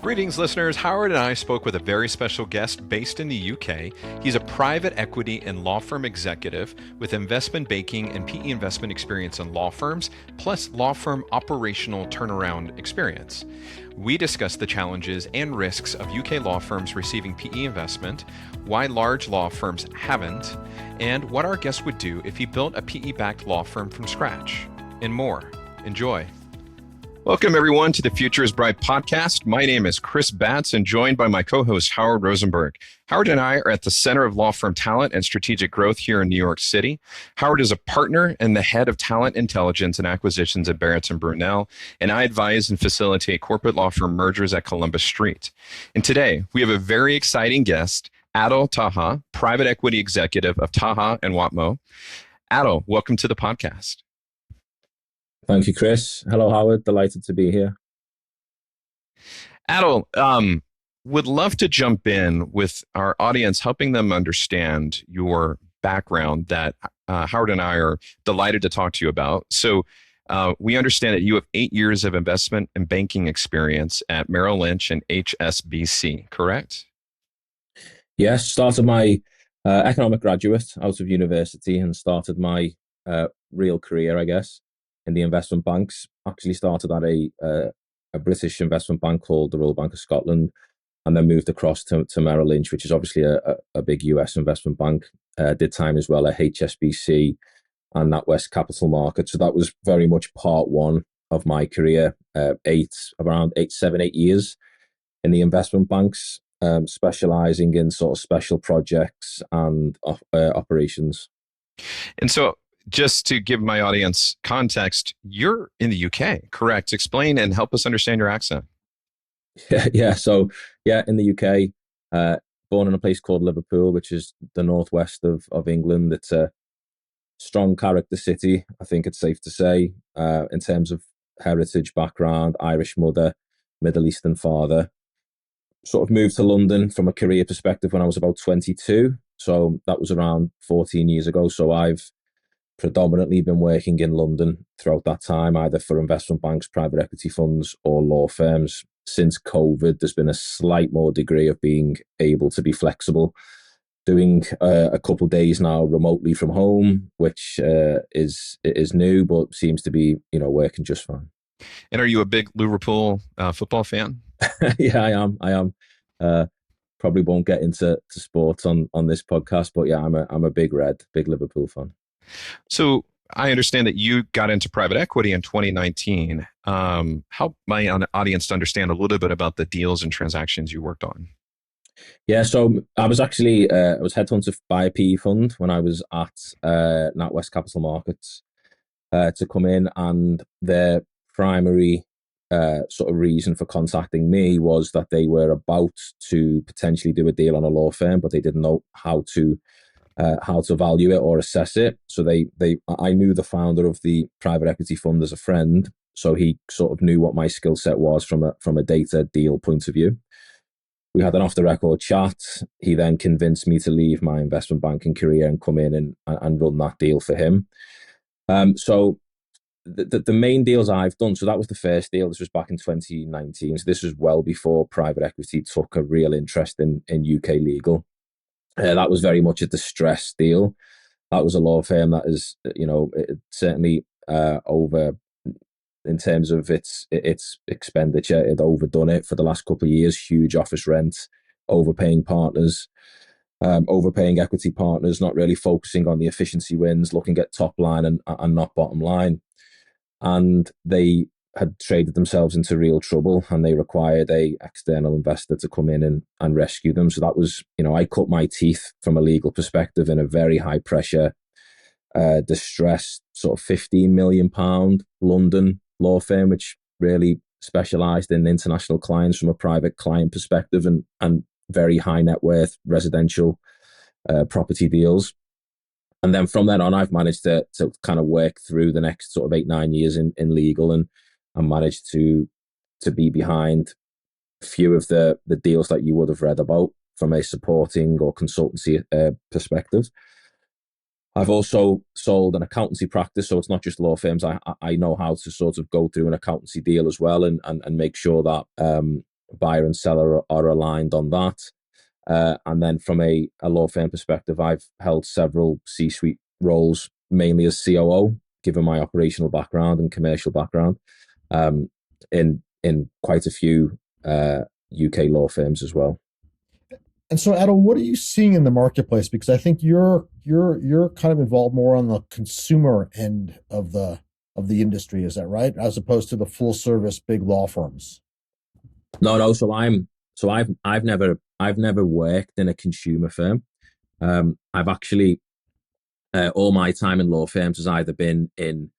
Greetings, listeners. Howard and I spoke with a very special guest based in the UK. He's a private equity and law firm executive with investment banking and PE investment experience in law firms, plus law firm operational turnaround experience. We discussed the challenges and risks of UK law firms receiving PE investment, why large law firms haven't, and what our guest would do if he built a PE-backed law firm from scratch, and more. Enjoy. Welcome, everyone, to the Future is Bright podcast. My name is Chris Batts, and joined by my co-host, Howard Rosenberg. Howard and I are at the center of law firm talent and strategic growth here in New York City. Howard is a partner and the head of talent intelligence and acquisitions at Barrett & Brunel, and I advise and facilitate corporate law firm mergers at Columbus Street. And today, we have a very exciting guest, Adil Taha, private equity executive of Taha and Watmo. Adil, welcome to the podcast. Thank you, Chris. Hello, Howard. Delighted to be here. Adil, would love to jump in with our audience, helping them understand your background that Howard and I are delighted to talk to you about. So we understand that you have 8 years of investment and banking experience at Merrill Lynch and HSBC, correct? Yes, started my economic graduate out of university and started my real career, I guess, in the investment banks. Actually started at a British investment bank called the Royal Bank of Scotland, and then moved across to Merrill Lynch, which is obviously a big US investment bank. Did time as well at HSBC and NatWest Capital Markets. So that was very much part one of my career. Around 7, 8 years in the investment banks, specializing in sort of special projects and operations. And so, just to give my audience context, you're in the UK, correct? Explain and help us understand your accent. Yeah. So, in the UK, born in a place called Liverpool, which is the northwest of England. It's a strong character city, I think it's safe to say, in terms of heritage, background, Irish mother, Middle Eastern father. Sort of moved to London from a career perspective when I was about 22. So that was around 14 years ago. So I've predominantly been working in London throughout that time, either for investment banks, private equity funds, or law firms. Since COVID, there's been a slight more degree of being able to be flexible, doing a couple of days now remotely from home, which is new, but seems to be working just fine. And are you a big Liverpool football fan? Yeah, I am. Probably won't get into sports on this podcast, but yeah, I'm a big Liverpool fan. So I understand that you got into private equity in 2019. Help my audience to understand a little bit about the deals and transactions you worked on. Yeah, so I was actually I was headhunted by a PE fund when I was at NatWest Capital Markets to come in, and their primary sort of reason for contacting me was that they were about to potentially do a deal on a law firm, but they didn't know how to value it or assess it. So I knew the founder of the private equity fund as a friend, so he sort of knew what my skill set was from a data deal point of view. We had an off the record chat. He then convinced me to leave my investment banking career and come in and run that deal for him. So the main deals I've done, so that was the first deal. This was back in 2019. So this was well before private equity took a real interest in UK legal. That was very much a distressed deal. That was a law firm that is, certainly over in terms of its expenditure. It overdone it for the last couple of years. Huge office rent, overpaying partners, overpaying equity partners, not really focusing on the efficiency wins, looking at top line and not bottom line. And they had traded themselves into real trouble, and they required a external investor to come in and rescue them. So that was, I cut my teeth from a legal perspective in a very high pressure, distressed sort of £15 million London law firm, which really specialized in international clients from a private client perspective and very high net worth residential property deals. And then from then on, I've managed to kind of work through the next sort of 8-9 years in legal and managed to be behind a few of the deals that you would have read about from a supporting or consultancy perspective. I've also sold an accountancy practice, so it's not just law firms. I know how to sort of go through an accountancy deal as well and make sure that buyer and seller are aligned on that. And then from a law firm perspective, I've held several C-suite roles, mainly as COO, given my operational background and commercial background, um, in quite a few UK law firms as well. And so, Adel, what are you seeing in the marketplace? Because I think you're kind of involved more on the consumer end of the industry. Is that right? As opposed to the full service big law firms. No, no. I've never worked in a consumer firm. I've actually all my time in law firms has either been in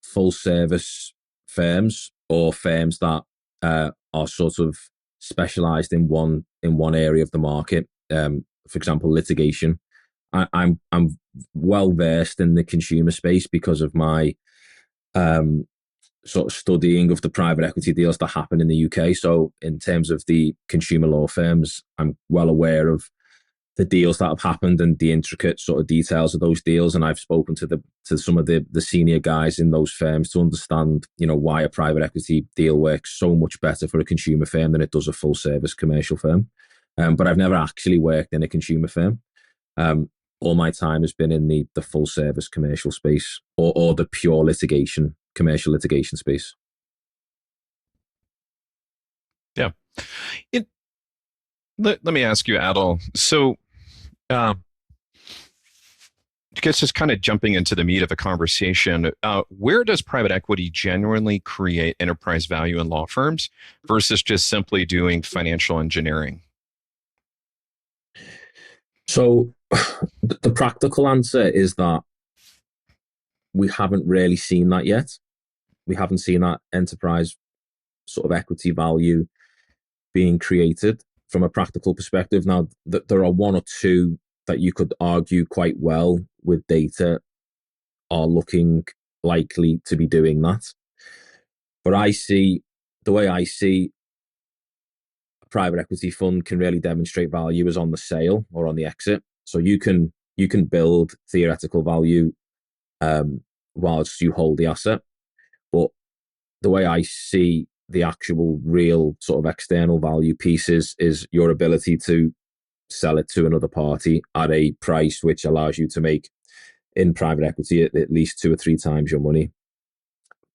full service firms or firms that are sort of specialized in one area of the market. For example, litigation. I'm well versed in the consumer space because of my um, sort of studying of the private equity deals that happen in the UK. So in terms of the consumer law firms, I'm well aware of the deals that have happened and the intricate sort of details of those deals. And I've spoken to some of the senior guys in those firms to understand, why a private equity deal works so much better for a consumer firm than it does a full service commercial firm. But I've never actually worked in a consumer firm. All my time has been in the full service commercial space or the pure litigation, commercial litigation space. Yeah. It, let me ask you, Adil. So, um, I guess just kind of jumping into the meat of the conversation, where does private equity genuinely create enterprise value in law firms versus just simply doing financial engineering? So the practical answer is that we haven't really seen that yet. We haven't seen that enterprise sort of equity value being created from a practical perspective. Now, there are one or two that you could argue quite well with data are looking likely to be doing that. But the way I see a private equity fund can really demonstrate value is on the sale or on the exit. So you can build theoretical value whilst you hold the asset. But the way I see the actual real sort of external value piece is your ability to sell it to another party at a price which allows you to make in private equity at least 2 or 3 times your money.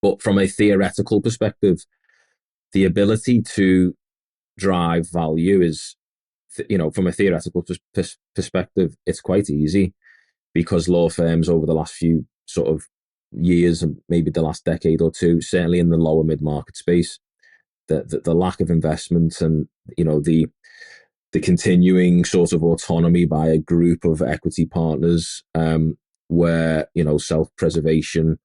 But from a theoretical perspective, the ability to drive value is, from a theoretical perspective, it's quite easy because law firms over the last few sort of years and maybe the last decade or two, certainly in the lower mid market space, the lack of investment and the continuing sort of autonomy by a group of equity partners, where self preservation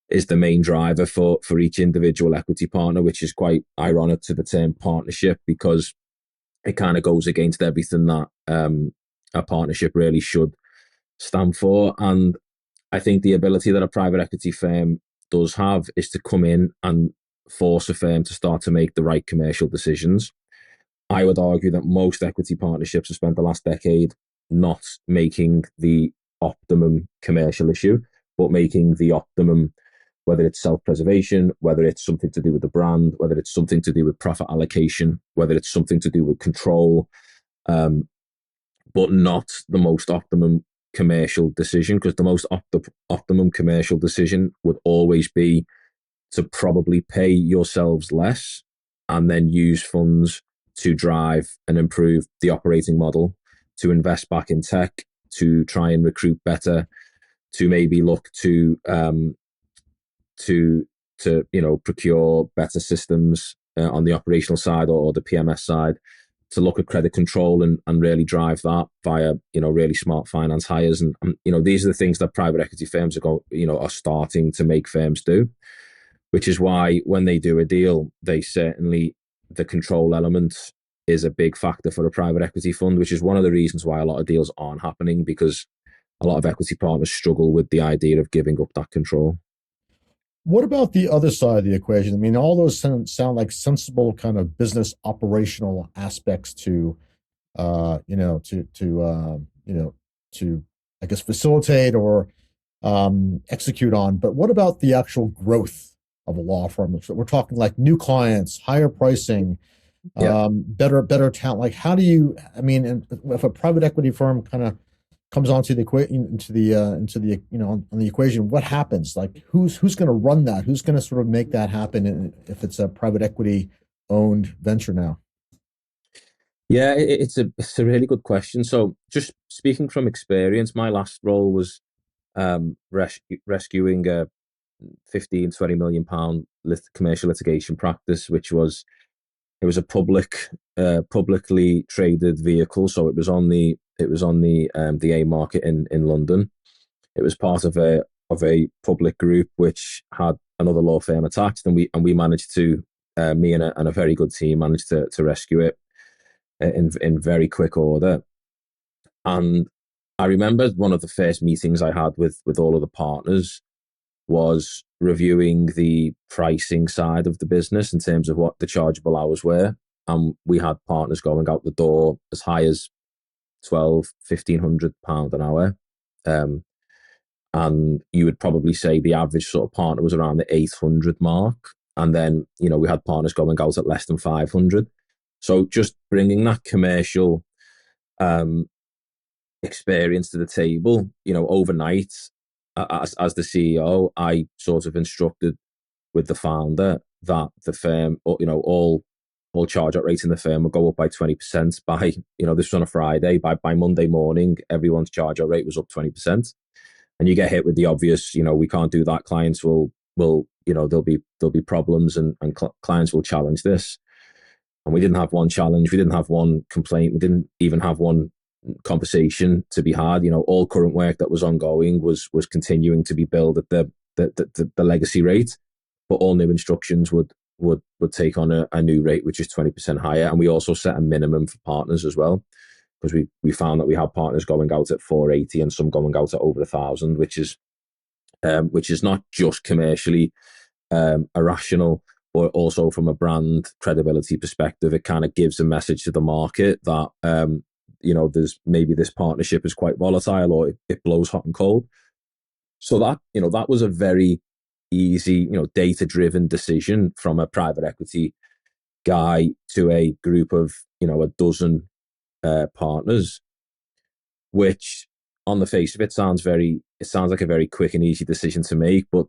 is the main driver for each individual equity partner, which is quite ironic to the term partnership because it kind of goes against everything that a partnership really should stand for. And I think the ability that a private equity firm does have is to come in and force a firm to start to make the right commercial decisions. I would argue that most equity partnerships have spent the last decade not making the optimum commercial issue, but making the optimum, whether it's self-preservation, whether it's something to do with the brand, whether it's something to do with profit allocation, whether it's something to do with control, but not the most optimum commercial decision, because the most optimum commercial decision would always be to probably pay yourselves less and then use funds to drive and improve the operating model, to invest back in tech, to try and recruit better, to maybe look to procure better systems on the operational side or the PMS side, to look at credit control and really drive that via really smart finance hires. And these are the things that private equity firms are starting to make firms do, which is why when they do a deal, the control element is a big factor for a private equity fund, which is one of the reasons why a lot of deals aren't happening, because a lot of equity partners struggle with the idea of giving up that control. What about the other side of the equation? I mean, all those sound like sensible kind of business operational aspects to, to I guess facilitate or execute on. But what about the actual growth of a law firm? So we're talking like new clients, higher pricing, Yeah. better talent. Like, how do you? I mean, and if a private equity firm kind of comes onto the equation into the on the equation, what happens? Like, who's going to run that? Who's going to sort of make that happen if it's a private equity owned venture now? Yeah, it's a really good question. So, just speaking from experience, my last role was rescuing a 15-20 million pound commercial litigation practice, which was it was a publicly traded vehicle. So it was on the A market in London. It was part of a public group which had another law firm attached, and we managed to me and a very good team managed to rescue it in very quick order. And I remember one of the first meetings I had with all of the partners was reviewing the pricing side of the business in terms of what the chargeable hours were. And we had partners going out the door as high as 1,200-1,500 pound an hour. Um, and you would probably say the average sort of partner was around the 800 mark. And then, we had partners going out at less than 500. So just bringing that commercial um, experience to the table, overnight, as the CEO, I sort of instructed with the founder that the firm, all charge out rates in the firm will go up by 20% by, this was on a Friday. By Monday morning, everyone's charge out rate was up 20%. And you get hit with the obvious, we can't do that. Clients will, there'll be problems, and clients will challenge this. And we didn't have one challenge. We didn't have one complaint. We didn't even have one conversation to be had. All current work that was ongoing was continuing to be billed at the legacy rate, but all new instructions would take on a new rate which is 20% higher. And we also set a minimum for partners as well, because we found that we had partners going out at 480 and some going out at over 1,000, which is not just commercially irrational, but also from a brand credibility perspective. It kind of gives a message to the market that there's maybe this partnership is quite volatile, or it blows hot and cold. So that was a very easy, data driven decision from a private equity guy to a group of a dozen partners, which on the face of it sounds like a very quick and easy decision to make. But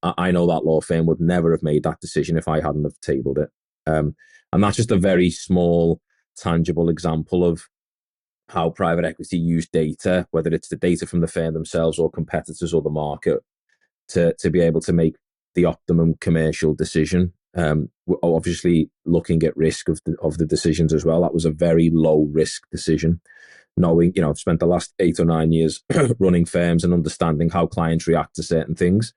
I know that law firm would never have made that decision if I hadn't have tabled it. And that's just a very small, tangible example of how private equity use data, whether it's the data from the firm themselves or competitors or the market, to be able to make the optimum commercial decision. We're obviously looking at risk of the decisions as well. That was a very low risk decision. Knowing, I've spent the last 8 or 9 years running firms and understanding how clients react to certain things.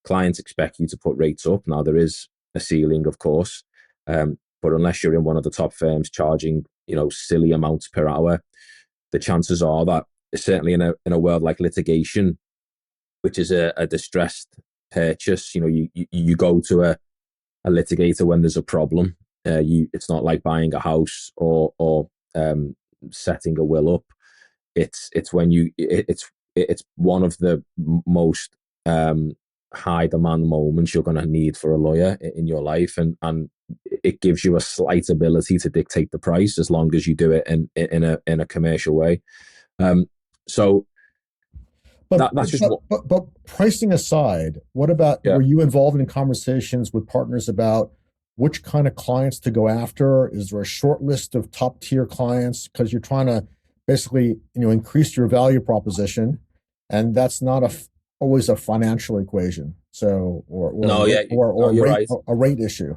Clients expect you to put rates up. Now, there is a ceiling, of course, but unless you're in one of the top firms charging, silly amounts per hour, the chances are that, certainly in a world like litigation, which is a distressed purchase, you go to a litigator when there's a problem. It's not like buying a house or setting a will up. It's one of the most high demand moments you're going to need for a lawyer in your life, and it gives you a slight ability to dictate the price as long as you do it in a commercial way. So that's just but pricing aside, what about, yeah. were you involved in conversations with partners about which kind of clients to go after? Is there a short list of top tier clients? Because you're trying to basically, increase your value proposition, and that's not always a financial equation. So, No, yeah, no, you're right. a rate issue.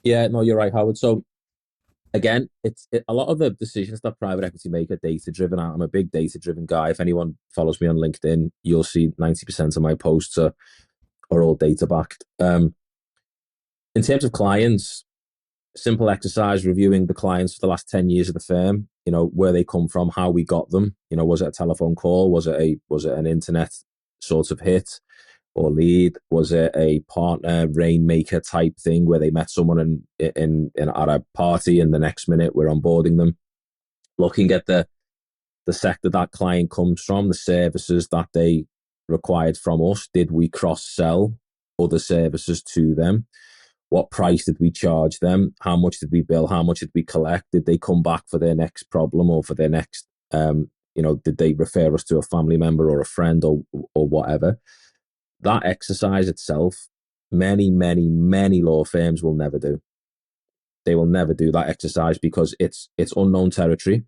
Yeah, no, you're right, Howard. So again, a lot of the decisions that private equity make are data driven. I'm a big data driven guy. If anyone follows me on LinkedIn, you'll see 90% of my posts are all data backed. In terms of clients, simple exercise reviewing the clients for the last 10 years of the firm, where they come from, how we got them. Was it a telephone call? Was it an internet sort of hit or lead? Was it a partner rainmaker type thing where they met someone in at a party and the next minute we're onboarding them? Looking at the sector that client comes from, the services that they required from us, did we cross sell other services to them? what price did we charge them? How much did we bill? How much did we collect? Did they come back for their next problem or for their next, did they refer us to a family member or a friend or whatever? That exercise itself, many, many, many law firms will never do. They will never do that exercise because it's unknown territory.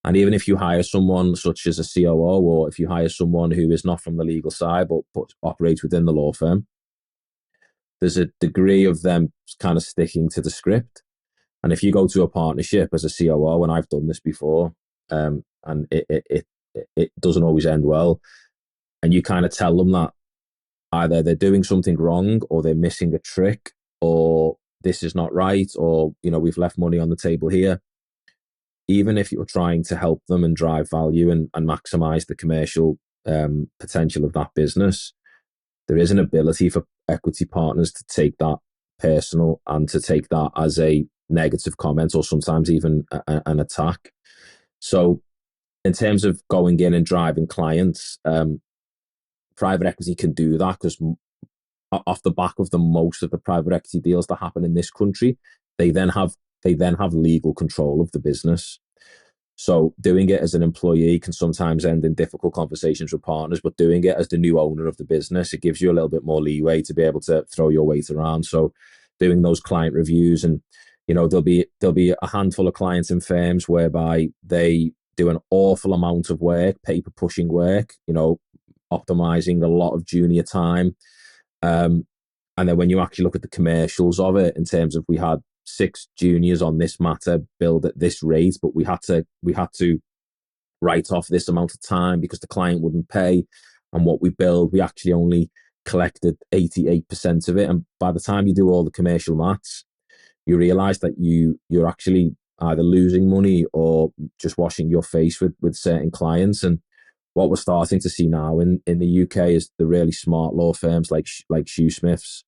And even if you hire someone such as a COO, or if you hire someone who is not from the legal side but operates within the law firm, there's a degree of them kind of sticking to the script. And if you go to a partnership as a COO, and I've done this before, and it doesn't always end well, and you kind of tell them that either they're doing something wrong, or they're missing a trick, or this is not right, or we've left money on the table here. Even if you're trying to help them and drive value and maximize the commercial potential of that business, there is an ability for equity partners to take that personal and to take that as a negative comment, or sometimes even an attack. So in terms of going in and driving clients, private equity can do that because off the back of most of the private equity deals that happen in this country, they then have legal control of the business. So doing it as an employee can sometimes end in difficult conversations with partners, but doing it as the new owner of the business, it gives you a little bit more leeway to be able to throw your weight around. So doing those client reviews, and there'll be a handful of clients and firms whereby they do an awful amount of work, paper pushing work, optimizing a lot of junior time. And then when you actually look at the commercials of it, in terms of, we had 6 juniors on this matter billed at this rate, but we had to write off this amount of time because the client wouldn't pay. And what we billed, we actually only collected 88% of it. And by the time you do all the commercial maths, you realize that you're actually either losing money or just washing your face with certain clients. And what we're starting to see now in the UK is the really smart law firms like Shoesmiths,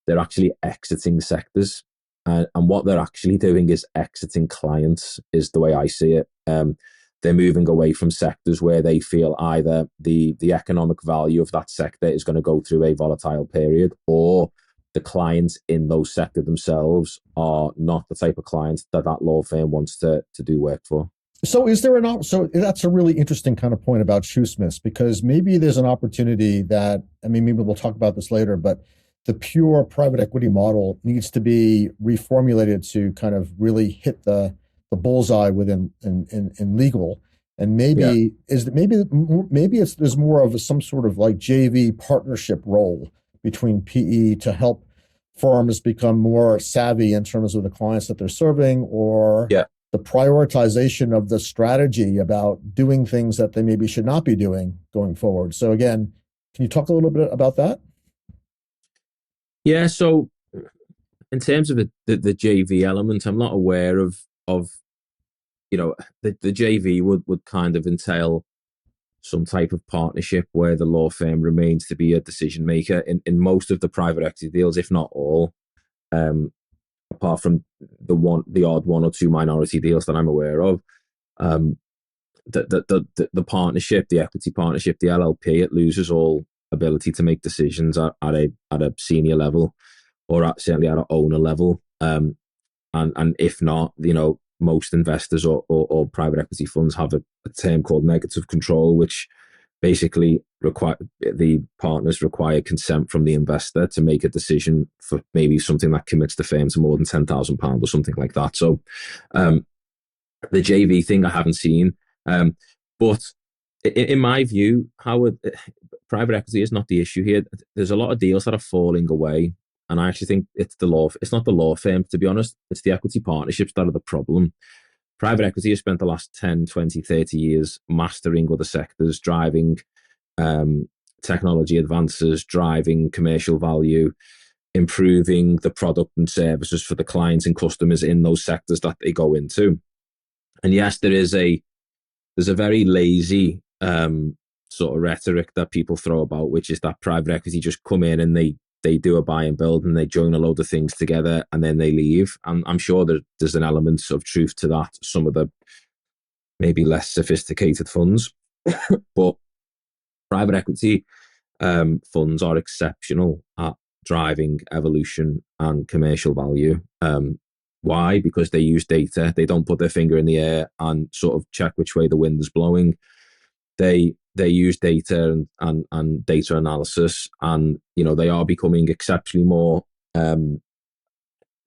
they're actually exiting sectors. And what they're actually doing is exiting clients, is the way I see it. They're moving away from sectors where they feel either the economic value of that sector is going to go through a volatile period, or the clients in those sectors themselves are not the type of clients that law firm wants to do work for. So so that's a really interesting kind of point about Shoesmiths, because maybe there's an opportunity that, maybe we'll talk about this later, but the pure private equity model needs to be reformulated to kind of really hit the bullseye within in legal. And maybe there's more of some sort of like JV partnership role between PE to help firms become more savvy in terms of the clients that they're serving, or the prioritization of the strategy about doing things that they maybe should not be doing going forward. So again, can you talk a little bit about that? Yeah, so in terms of the JV element, I'm not aware of the JV would kind of entail some type of partnership where the law firm remains to be a decision maker in most of the private equity deals, if not all, apart from the odd 1 or 2 minority deals that I'm aware of. The partnership, the equity partnership, the LLP, it loses all ability to make decisions at a senior level, or certainly at an owner level. And if not, most investors or private equity funds have a term called negative control, which basically the partners require consent from the investor to make a decision for maybe something that commits the firm to more than £10,000 or something like that. So the JV thing I haven't seen, but in my view, Howard, private equity is not the issue here. There's a lot of deals that are falling away, and I actually think it's not the law firm, to be honest. It's the equity partnerships that are the problem. Private equity has spent the last 10, 20, 30 years mastering other sectors, driving technology advances, driving commercial value, improving the product and services for the clients and customers in those sectors that they go into. And yes, there's a very lazy sort of rhetoric that people throw about, which is that private equity just come in and they do a buy and build and they join a load of things together and then they leave. And I'm sure there's an element of truth to that. Some of the maybe less sophisticated funds, but private equity funds are exceptional at driving evolution and commercial value. Why? Because they use data. They don't put their finger in the air and sort of check which way the wind is blowing. They use data and data analysis, and they are becoming exceptionally more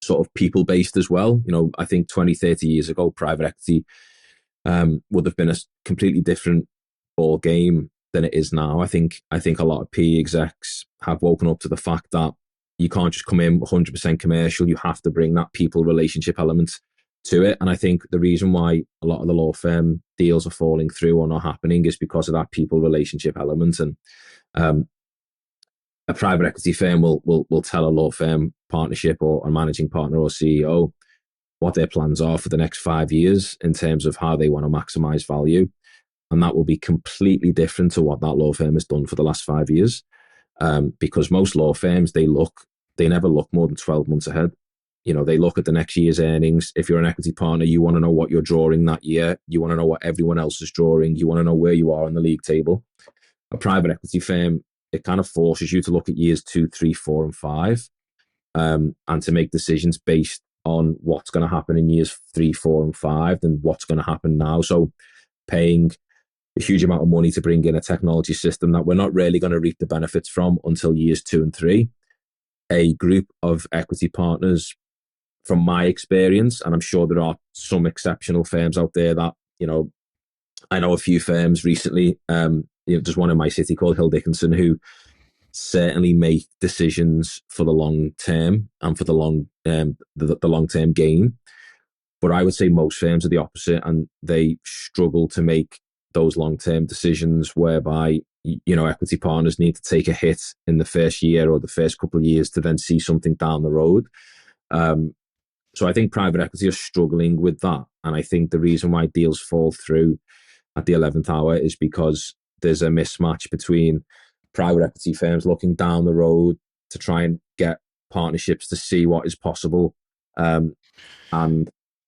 sort of people based as well. I think 20-30 years ago, private equity would have been a completely different ball game than it is now. I think a lot of PE execs have woken up to the fact that you can't just come in 100% commercial. You have to bring that people relationship element to it. And I think the reason why a lot of the law firm deals are falling through or not happening is because of that people relationship element. And a private equity firm will tell a law firm partnership or a managing partner or CEO what their plans are for the next 5 years in terms of how they want to maximize value. And that will be completely different to what that law firm has done for the last 5 years. Because most law firms, they never look more than 12 months ahead. They look at the next year's earnings. If you're an equity partner, you want to know what you're drawing that year. You want to know what everyone else is drawing. You want to know where you are on the league table. A private equity firm, it kind of forces you to look at years 2, 3, 4, and 5, and to make decisions based on what's going to happen in years 3, 4, and 5 than what's going to happen now. So paying a huge amount of money to bring in a technology system that we're not really going to reap the benefits from until years 2 and 3. A group of equity partners, from my experience, and I'm sure there are some exceptional firms out there that, I know a few firms recently, there's one in my city called Hill Dickinson who certainly make decisions for the long term and for the long term gain. But I would say most firms are the opposite, and they struggle to make those long-term decisions whereby equity partners need to take a hit in the first year or the first couple of years to then see something down the road. So I think private equity are struggling with that, and I think the reason why deals fall through at the 11th hour is because there's a mismatch between private equity firms looking down the road to try and get partnerships to see what is possible, and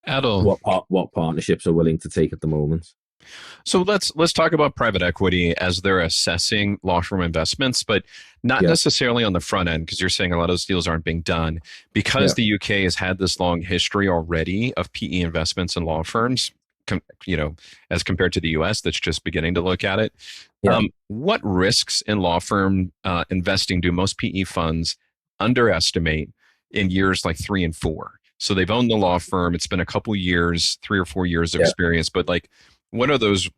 Adil, what partnerships are willing to take at the moment. so let's talk about private equity as they're assessing law firm investments, but not necessarily on the front end, because you're saying a lot of those deals aren't being done because the UK has had this long history already of PE investments in law firms. As compared to the US, that's just beginning to look at it. What risks in law firm investing do most PE funds underestimate in years like 3 and 4? So they've owned the law firm. It's been a couple years, 3 or 4 years of experience, but like, what are those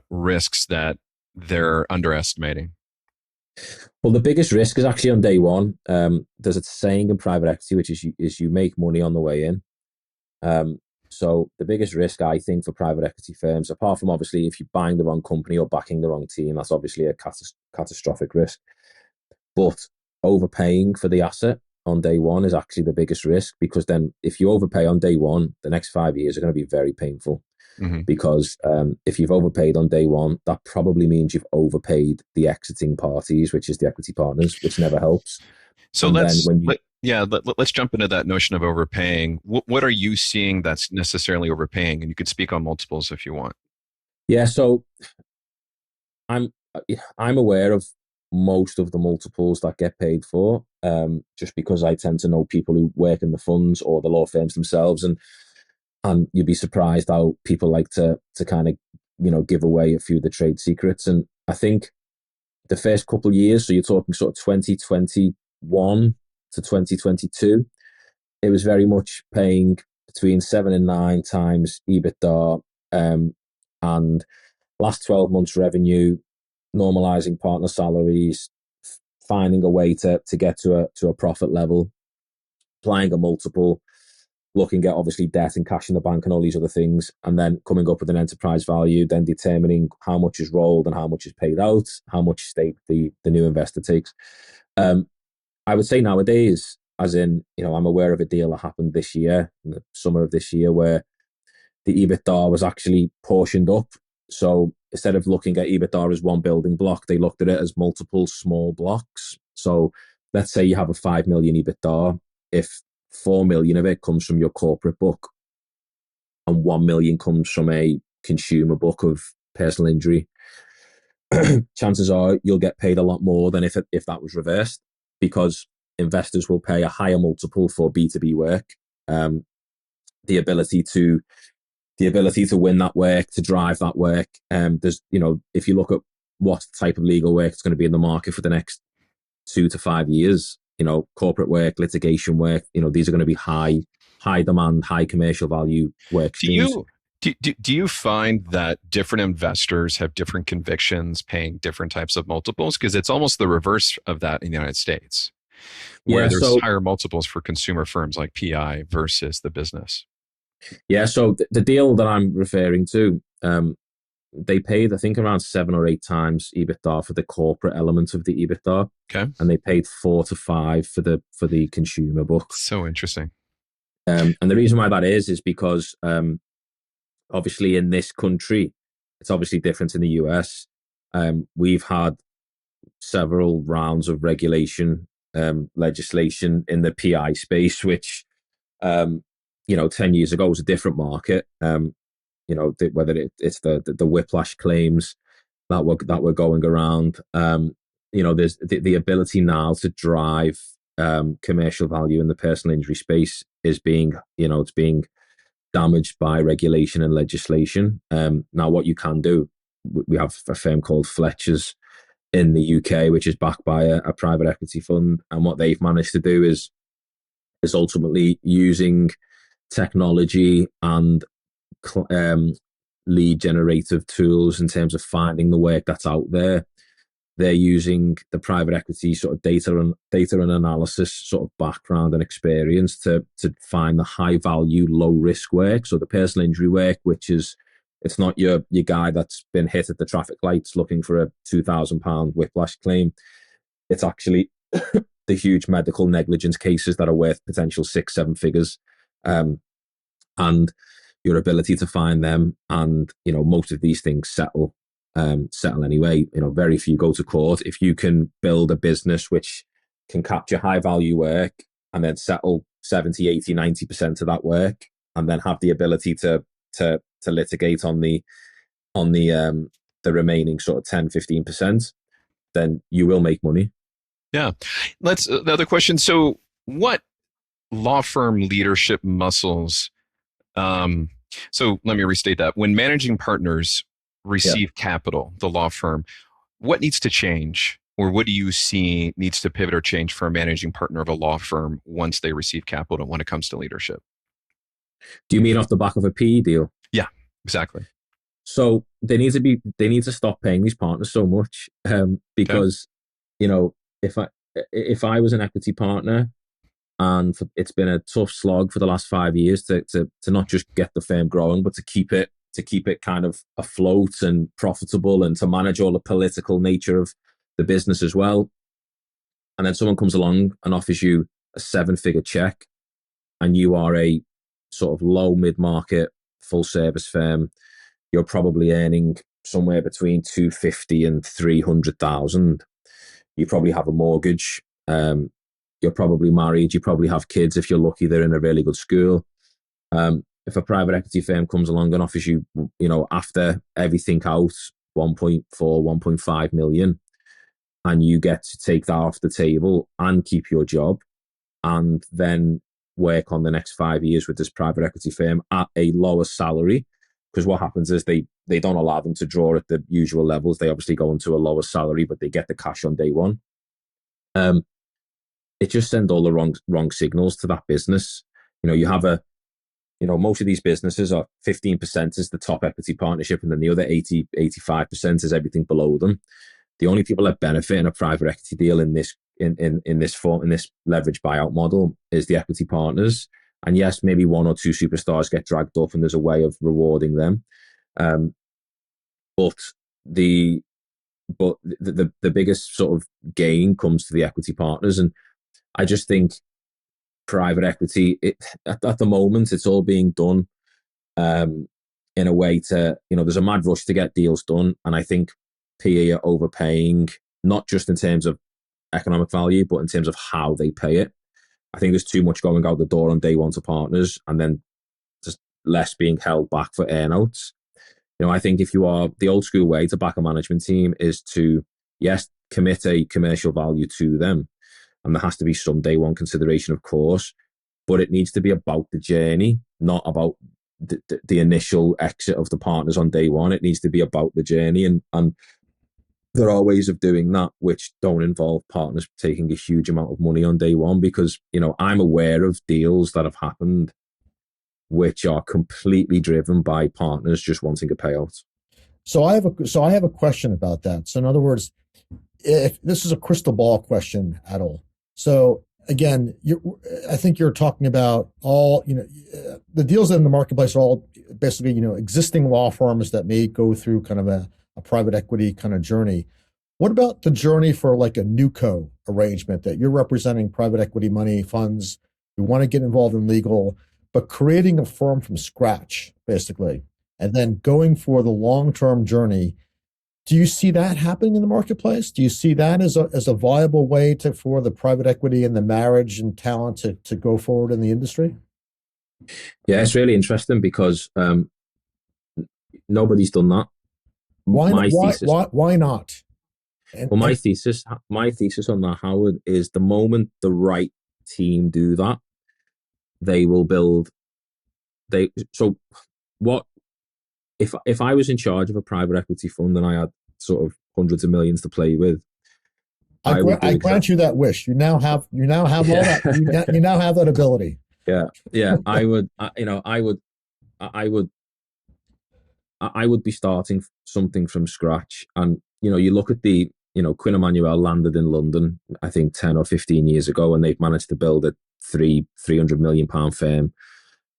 risks that they're underestimating? Well, the biggest risk is actually on day one. There's a saying in private equity, which is you make money on the way in. So the biggest risk, I think, for private equity firms, apart from obviously if you're buying the wrong company or backing the wrong team, that's obviously a catastrophic risk. But overpaying for the asset on day one is actually the biggest risk, because then if you overpay on day one, the next 5 years are going to be very painful. Mm-hmm. Because if you've overpaid on day one, that probably means you've overpaid the exiting parties, which is the equity partners, which never helps. So let's jump into that notion of overpaying. What are you seeing that's necessarily overpaying? And you could speak on multiples if you want. Yeah, so I'm aware of most of the multiples that get paid for, just because I tend to know people who work in the funds or the law firms themselves, and you'd be surprised how people like to kind of give away a few of the trade secrets. And I think the first couple of years, so you're talking sort of 2021 to 2022, it was very much paying between 7 and 9 times EBITDA, and last 12 months revenue, normalizing partner salaries, finding a way to get to a profit level, applying a multiple, looking at obviously debt and cash in the bank and all these other things, and then coming up with an enterprise value, then determining how much is rolled and how much is paid out, how much stake the new investor takes. I would say nowadays, as in, I'm aware of a deal that happened this year, in the summer of this year, where the EBITDA was actually portioned up. So instead of looking at EBITDA as one building block, they looked at it as multiple small blocks. So let's say you have a 5 million EBITDA. If 4 million of it comes from your corporate book and 1 million comes from a consumer book of personal injury, chances are you'll get paid a lot more than if that was reversed, because investors will pay a higher multiple for B2B work. Um, the ability to win that work, to drive that work. There's, if you look at what type of legal work is going to be in the market for the next 2 to 5 years, corporate work, litigation work, these are going to be high demand, high commercial value work Do streams. you do you find that different investors have different convictions paying different types of multiples? Because it's almost the reverse of that in the United States, where Yeah, there's so higher multiples for consumer firms like PI versus the business. the deal that I'm referring to, they paid, I think, around 7 or 8 times EBITDA for the corporate element of the EBITDA, Okay. and they paid 4 to 5 for the consumer book. So interesting. And the reason why that is because obviously in this country, it's obviously different in the US. We've had several rounds of regulation, legislation in the PI space, which 10 years ago was a different market. Whether it's the whiplash claims that were going around. There's the ability now to drive commercial value in the personal injury space is being damaged by regulation and legislation. Now, what you can do, we have a firm called Fletcher's in the UK, which is backed by a private equity fund, and what they've managed to do is ultimately using technology and lead generative tools in terms of finding the work that's out there. They're using the private equity sort of data and analysis sort of background and experience to find the high value, low risk work. So the personal injury work, which is, it's not your guy that's been hit at the traffic lights looking for a £2,000 whiplash claim. It's actually the huge medical negligence cases that are worth potential 6-7 figures. And your ability to find them, and most of these things settle anyway. Very few go to court. If you can build a business which can capture high value work and then settle 70, 80, 90% of that work, and then have the ability to litigate on the remaining sort of 10-15%, then you will make money. Yeah. Let's the other question. So, what law firm leadership muscles? So let me restate that. When managing partners receive capital, the law firm, what needs to change, or what do you see needs to pivot or change for a managing partner of a law firm once they receive capital when it comes to leadership? Do you mean off the back of a PE deal? Yeah, exactly. So they need to stop paying these partners so much, because if I was an equity partner, and it's been a tough slog for the last 5 years to not just get the firm growing, but to keep it kind of afloat and profitable, and to manage all the political nature of the business as well. And then someone comes along and offers you a 7-figure check, and you are a sort of low mid-market full service firm. You're probably earning somewhere between 250 and 300,000. You probably have a mortgage. You're probably married. You probably have kids. If you're lucky, they're in a really good school. If a private equity firm comes along and offers you, after everything out, 1.4, 1.5 million, and you get to take that off the table and keep your job, and then work on the next 5 years with this private equity firm at a lower salary, because what happens is they don't allow them to draw at the usual levels. They obviously go into a lower salary, but they get the cash on day one. It just sends all the wrong signals to that business. You have most of these businesses are 15% is the top equity partnership, and then the other 80-85% is everything below them. The only people that benefit in a private equity deal in this leverage buyout model is the equity partners. And yes, maybe 1 or 2 superstars get dragged up, and there's a way of rewarding them. But the biggest sort of gain comes to the equity partners. And I just think private equity, at the moment, it's all being done in a way to, there's a mad rush to get deals done. And I think PE are overpaying, not just in terms of economic value, but in terms of how they pay it. I think there's too much going out the door on day one to partners, and then just less being held back for earnouts. I think if you are, the old school way to back a management team is to, yes, commit a commercial value to them, and there has to be some day one consideration, of course, but it needs to be about the journey, not about the initial exit of the partners on day one. It needs to be about the journey, and there are ways of doing that which don't involve partners taking a huge amount of money on day one, because I'm aware of deals that have happened which are completely driven by partners just wanting a payout. So I have a question about that. So in other words, if this is a crystal ball question, Adil. So again, I think you're talking about all, the deals in the marketplace are all basically, existing law firms that may go through kind of a private equity kind of journey. What about the journey for like a NewCo arrangement that you're representing private equity money funds who want to get involved in legal, but creating a firm from scratch, basically, and then going for the long-term journey? Do you see that happening in the marketplace? Do you see that as a viable way for the private equity and the marriage and talent to go forward in the industry? Yeah, it's really interesting because nobody's done that. Why not? My thesis on that, Howard, is the moment the right team do that, they will build. So what if I was in charge of a private equity fund and I had sort of hundreds of millions to play with, I grant you that wish. You now have all that. You now have that ability. Yeah. I would be starting something from scratch. And you look at Quinn Emanuel landed in London, I think 10 or 15 years ago, and they've managed to build a £300 million firm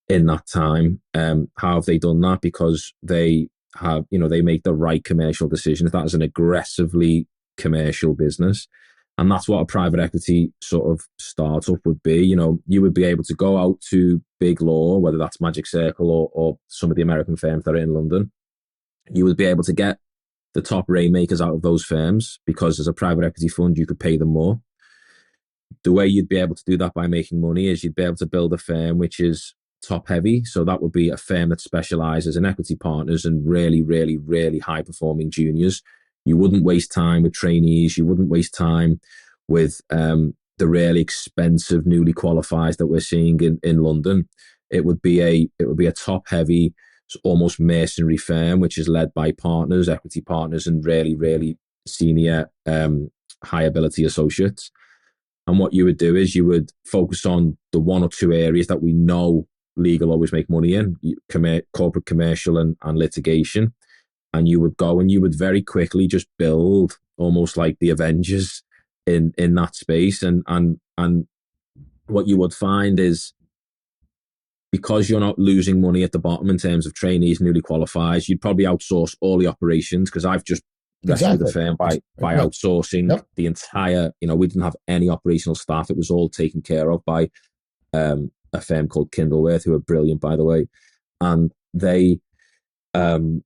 in that time. How have they done that? Because they have, they make the right commercial decisions. That is an aggressively commercial business. And that's what a private equity sort of startup would be. You would be able to go out to big law, whether that's Magic Circle or some of the American firms that are in London. You would be able to get the top rainmakers out of those firms, because as a private equity fund, you could pay them more. The way you'd be able to do that by making money is you'd be able to build a firm which is top heavy. So that would be a firm that specializes in equity partners and really, really, really high performing juniors. You wouldn't waste time with trainees. You wouldn't waste time with the really expensive newly qualified that we're seeing in London. It would be a top heavy, almost mercenary firm, which is led by partners, equity partners, and really, really senior high ability associates. And what you would do is you would focus on the one or two areas that we know legal always make money in: corporate, commercial, and litigation. And you would go and you would very quickly just build almost like the Avengers in that space. And what you would find is, because you're not losing money at the bottom in terms of trainees, newly qualified, you'd probably outsource all the operations, because I've just rescued the firm by outsourcing the entire, we didn't have any operational staff. It was all taken care of by a firm called Kindleworth, who are brilliant, by the way. And they, and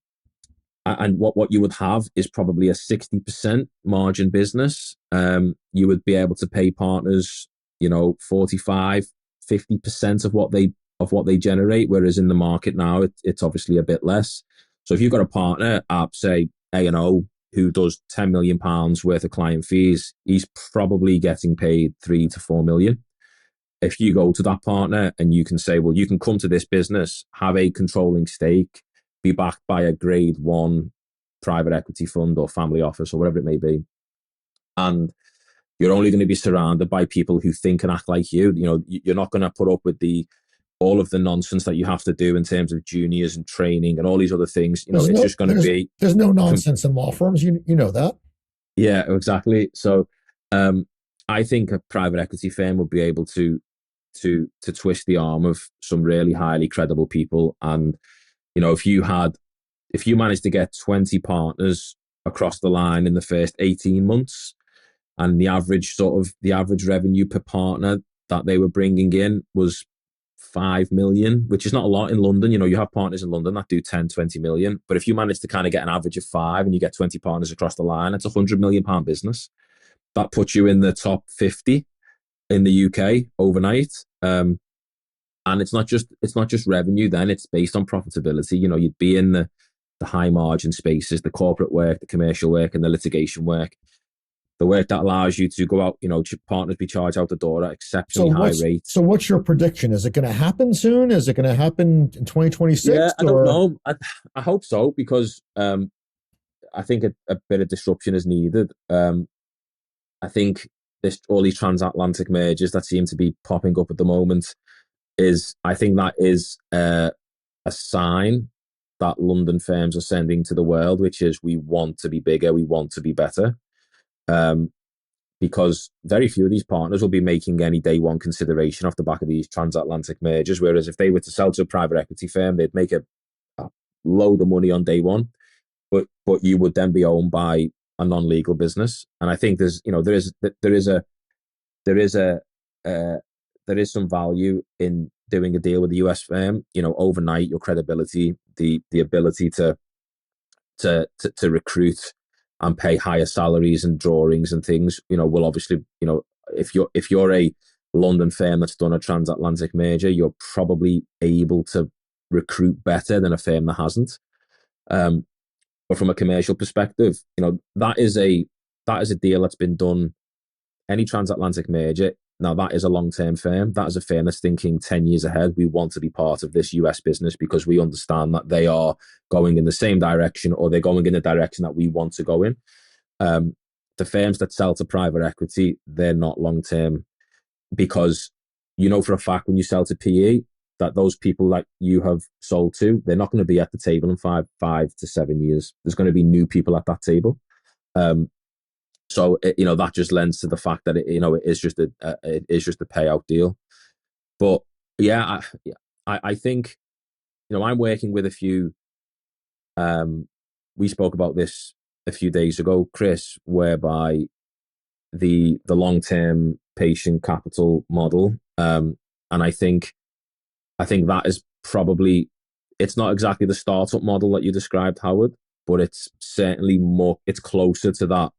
what you would have is probably a 60% margin business. You would be able to pay partners, 45, 50% of what they generate, whereas in the market now, it's obviously a bit less. So if you've got a partner at, say, A&O, who does £10 million worth of client fees, he's probably getting paid 3 to 4 million. If you go to that partner and you can say, well, you can come to this business, have a controlling stake, be backed by a grade 1 private equity fund or family office or whatever it may be, and you're only going to be surrounded by people who think and act like you. You're not going to put up with all of the nonsense that you have to do in terms of juniors and training and all these other things. Just going to be... There's no nonsense in law firms. You know that. Yeah, exactly. So I think a private equity firm would be able to twist the arm of some really highly credible people. And, if you managed to get 20 partners across the line in the first 18 months, and the average revenue per partner that they were bringing in was 5 million, which is not a lot in London. You have partners in London that do 10, 20 million. But if you manage to kind of get an average of 5 and you get 20 partners across the line, it's £100 million business. That puts you in the top 50 in the UK overnight. And it's not just revenue then, it's based on profitability. You'd be in the high margin spaces, the corporate work, the commercial work, and the litigation work. the work that allows you to go out, partners be charged out the door at exceptionally high rates. So what's your prediction? Is it going to happen soon? Is it going to happen in 2026? Yeah, I don't know. I hope so, because I think a bit of disruption is needed. I think all these transatlantic mergers that seem to be popping up at the moment I think that is a sign that London firms are sending to the world, which is, we want to be bigger, we want to be better. Because very few of these partners will be making any day one consideration off the back of these transatlantic mergers. Whereas if they were to sell to a private equity firm, they'd make a load of money on day one, but you would then be owned by a non-legal business. And I think there is some value in doing a deal with a US firm. Overnight, your credibility, the ability to recruit and pay higher salaries and drawings and things, will obviously, if you're a London firm that's done a transatlantic merger, you're probably able to recruit better than a firm that hasn't. But from a commercial perspective, that is a deal that's been done. Any transatlantic merger, now that is a long-term firm. That is a firm that's thinking 10 years ahead. We want to be part of this US business because we understand that they are going in the same direction, or they're going in the direction that we want to go in. The firms that sell to private equity, they're not long-term, because for a fact when you sell to PE, that those people that you have sold to, they're not going to be at the table in 5 to 7 years. There's going to be new people at that table. So that just lends to the fact that it is just a payout deal. But yeah, I think I'm working with a few. We spoke about this a few days ago, Chris, whereby the long-term patient capital model, and I think that is probably, it's not exactly the startup model that you described, Howard, but it's certainly it's closer to that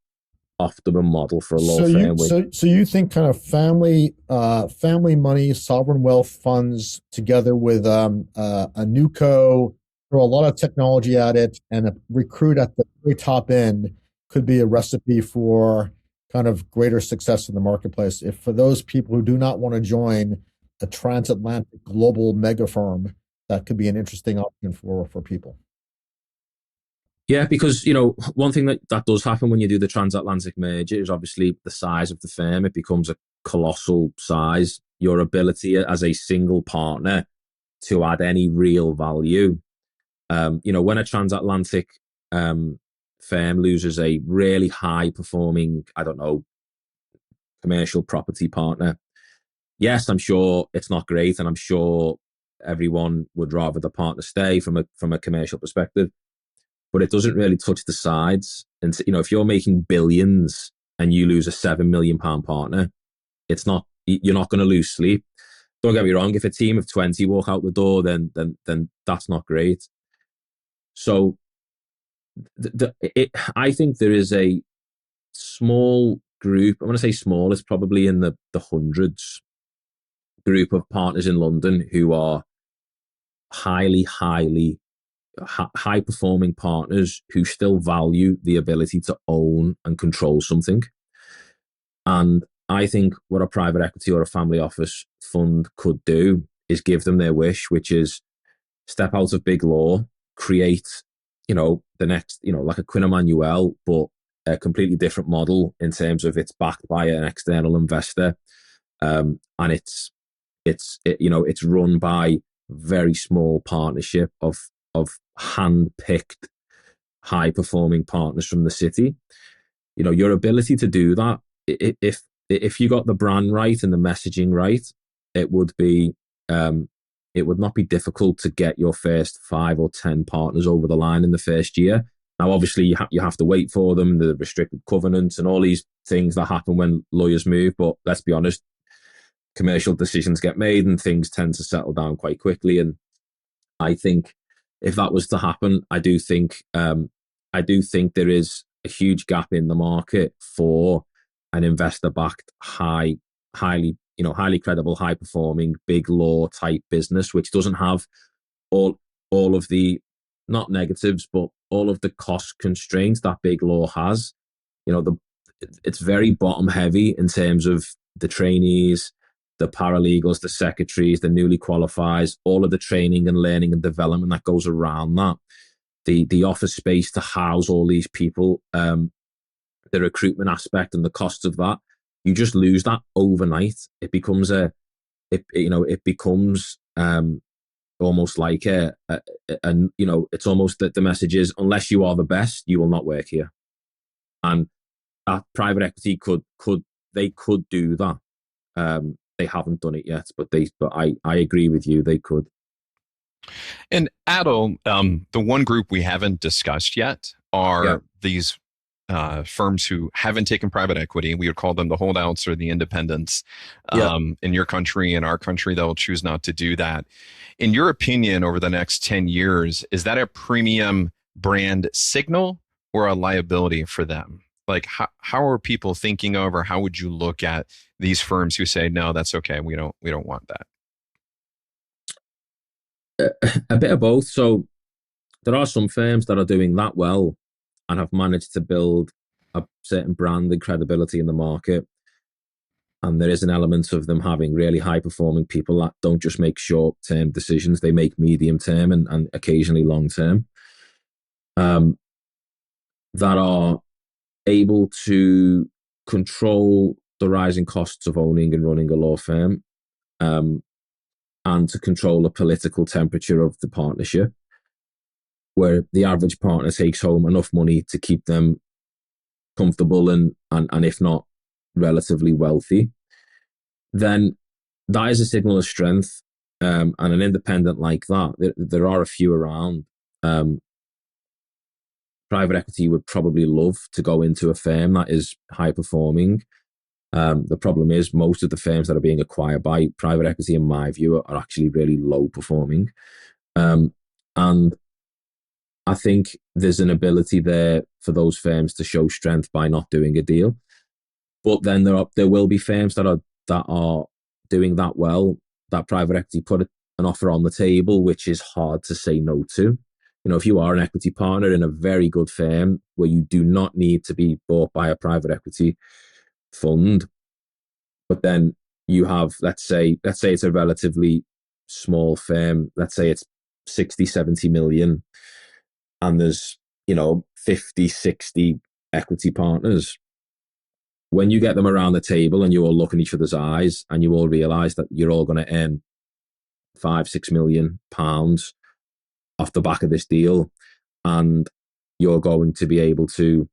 optimum model for a law firm. So you think kind of family money, sovereign wealth funds together with a newco, throw a lot of technology at it, and a recruit at the very top end could be a recipe for kind of greater success in the marketplace. If for those people who do not want to join a transatlantic global mega firm, that could be an interesting option for people. Yeah, because, one thing that does happen when you do the transatlantic merger is obviously the size of the firm. It becomes a colossal size. Your ability as a single partner to add any real value. When a transatlantic firm loses a really high performing, commercial property partner, yes, I'm sure it's not great, and I'm sure everyone would rather the partner stay from a commercial perspective. But it doesn't really touch the sides. And if you're making billions and you lose a £7 million partner, you're not going to lose sleep. Don't get me wrong. If a team of 20 walk out the door, then that's not great. So I think there is a small group. I'm going to say small. It's probably in the hundreds group of partners in London who are highly high performing partners who still value the ability to own and control something. And I think what a private equity or a family office fund could do is give them their wish, which is step out of big law, create, the next, like a Quinn Emanuel, but a completely different model in terms of it's backed by an external investor. And it's run by very small partnership of hand-picked, high-performing partners from the city. Your ability to do that, if you got the brand right and the messaging right, it would not be difficult to get your first 5 or 10 partners over the line in the first year. Now, obviously, you have to wait for them, the restricted covenants and all these things that happen when lawyers move. But let's be honest, commercial decisions get made and things tend to settle down quite quickly. And I think if that was to happen, I do think there is a huge gap in the market for an investor-backed, highly credible, high-performing, big law type business, which doesn't have all of the, not negatives, but all of the cost constraints that big law has. it's very bottom heavy in terms of the trainees, the paralegals, the secretaries, the newly qualified, all of the training and learning and development that goes around that. The office space to house all these people, the recruitment aspect and the cost of that, you just lose that overnight. It becomes it becomes almost like it's almost that the message is, unless you are the best, you will not work here. And that private equity could do that. They haven't done it yet, but I agree with you, they could. And Adil, the one group we haven't discussed yet are these firms who haven't taken private equity. We would call them the holdouts or the independents. In your country, in our country, they'll choose not to do that. In your opinion, over the next 10 years, is that a premium brand signal or a liability for them? Like, how are people thinking of, or how would you look at these firms who say, no, that's okay, we don't want that? A bit of both. So there are some firms that are doing that well and have managed to build a certain brand and credibility in the market. And there is an element of them having really high performing people that don't just make short term decisions, they make medium term and occasionally long term, that are able to control the rising costs of owning and running a law firm, and to control the political temperature of the partnership, where the average partner takes home enough money to keep them comfortable and if not, relatively wealthy. Then that is a signal of strength. And an independent like that, there are a few around. Private equity would probably love to go into a firm that is high performing. The problem is most of the firms that are being acquired by private equity, in my view, are actually really low performing. And I think there's an ability there for those firms to show strength by not doing a deal. But then there will be firms that are doing that well, that private equity put an offer on the table, which is hard to say no to. You know, if you are an equity partner in a very good firm where you do not need to be bought by a private equity fund, but then you have, let's say it's a relatively small firm, let's say it's 60, 70 million, and there's, 50, 60 equity partners. When you get them around the table and you all look in each other's eyes and you all realize that you're all going to earn £5-6 million off the back of this deal, and you're going to be able to